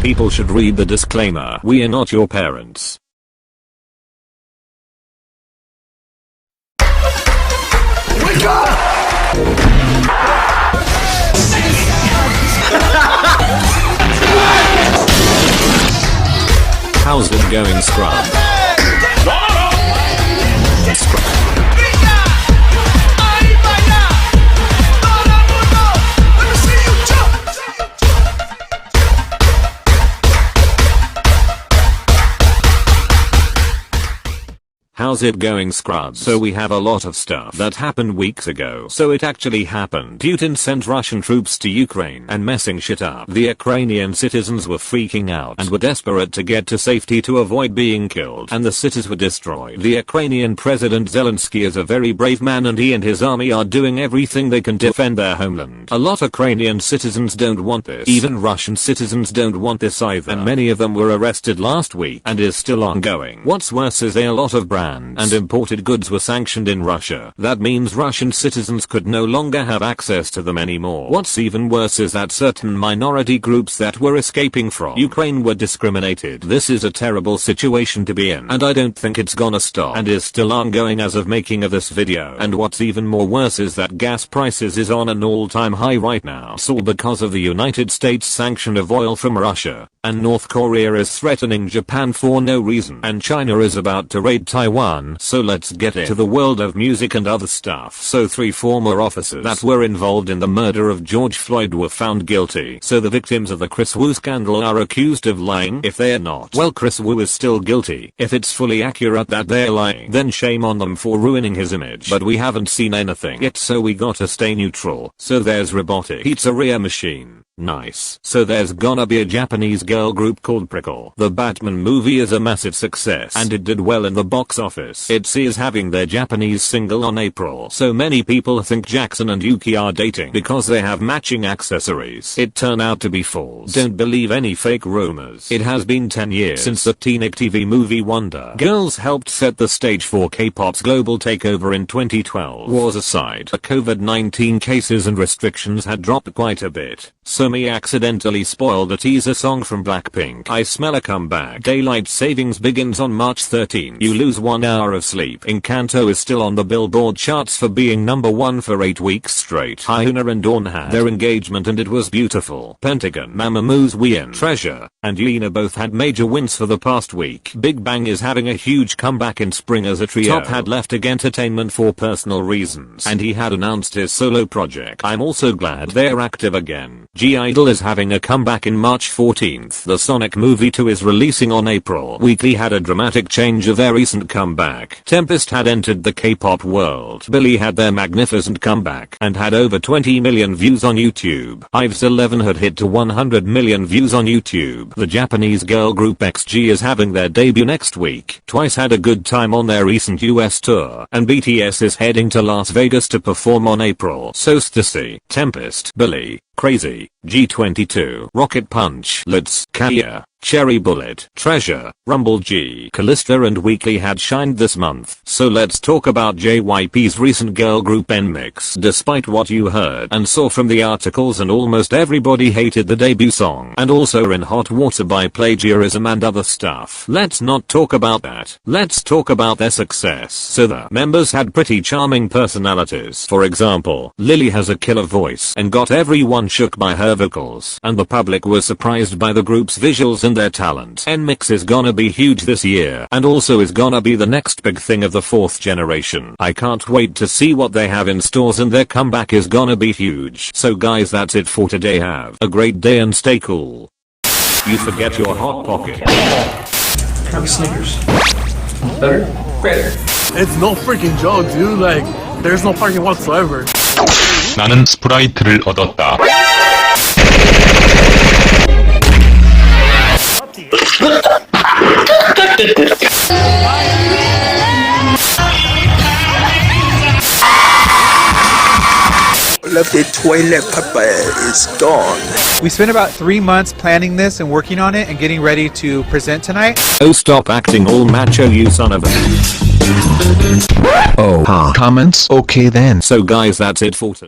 People should read the disclaimer. We are not your parents. Wake up! How's it going, Scrub? How's it going, Scrubs? So we have a lot of stuff that happened weeks ago. So it actually happened. Putin sent Russian troops to Ukraine and messing shit up. The Ukrainian citizens were freaking out and were desperate to get to safety to avoid being killed, and the cities were destroyed. The Ukrainian President Zelensky is a very brave man, and he and his army are doing everything they can to defend their homeland. A lot of Ukrainian citizens don't want this. Even Russian citizens don't want this either, and many of them were arrested last week and is still ongoing. What's worse is a lot of brands and imported goods were sanctioned in Russia. That means Russian citizens could no longer have access to them anymore. What's even worse is that certain minority groups that were escaping from Ukraine were discriminated. This is a terrible situation to be in, and I don't think it's gonna stop, and is still ongoing as of making of this video. And what's even more worse is that gas prices is on an all-time high right now. It's all because of the United States sanction of oil from Russia, and North Korea is threatening Japan for no reason, and China is about to raid Taiwan. So let's get into the world of music and other stuff. So 3 former officers that were involved in the murder of George Floyd were found guilty. So the victims of the Chris Wu scandal are accused of lying. If they're not, well, Chris Wu is still guilty. If it's fully accurate that they're lying, then shame on them for ruining his image. But we haven't seen anything yet, so we gotta stay neutral. So there's Robotic Pizzeria Machine. Nice. So there's gonna be a Japanese girl group called Prickle. The Batman movie is a massive success and it did well in the box office. ITZY is having their Japanese single on April. So many people think Jackson and Yuki are dating because they have matching accessories. It turned out to be false. Don't believe any fake rumors. It has been 10 years since the teenage TV movie Wonder Girls helped set the stage for K-pop's global takeover in 2012. Wars aside, the COVID-19 cases and restrictions had dropped quite a bit. So me accidentally spoiled a teaser song from BLACKPINK. I smell a comeback. Daylight savings begins on March 13. You lose 1 hour of sleep. Encanto is still on the Billboard charts for being #1 for 8 weeks straight. Hyuna and Dawn had their engagement and it was beautiful. Pentagon, Mamamoo's Wien, Treasure, and Yuna both had major wins for the past week. Big Bang is having a huge comeback in spring as a trio. Top had left Egg Entertainment for personal reasons and he had announced his solo project. I'm also glad they're active again. G-Idol is having a comeback in March 14th. The Sonic movie 2 is releasing on April. Weekly had a dramatic change of their recent comeback. Tempest had entered the K-pop world. Billy had their magnificent comeback and had over 20 million views on YouTube. IVE's 11 had hit to 100 million views on YouTube. The Japanese girl group XG is having their debut next week. Twice had a good time on their recent US tour, and BTS is heading to Las Vegas to perform on April. So Stussy, Tempest, Billy, Crazy, G22, Rocket Punch, Lids, Kaya, Cherry Bullet, Treasure, Rumble G, Callista and Weekly had shined this month. So let's talk about JYP's recent girl group NMIXX. Despite what you heard and saw from the articles, and almost everybody hated the debut song and also are in hot water by plagiarism and other stuff. Let's not talk about that. Let's talk about their success. So the members had pretty charming personalities. For example, Lily has a killer voice and got everyone shook by her vocals, and the public was surprised by the group's visuals and their talent. NMIXX is gonna be huge this year and also is gonna be the next big thing of the 4th generation. I can't wait to see what they have in stores, and their comeback is gonna be huge. So guys, that's it for today. Have a great day and stay cool. You forget your hot pocket. Have a Snickers. Better? Better. It's no freaking joke, dude. Like, there's no parking whatsoever. 나는 스프라이트를 얻었다. Left the toilet paper is gone. We spent about 3 months planning this and working on it and getting ready to present tonight. Oh, stop acting all macho, you son of a... Oh, comments? Okay then. So guys, that's it for today.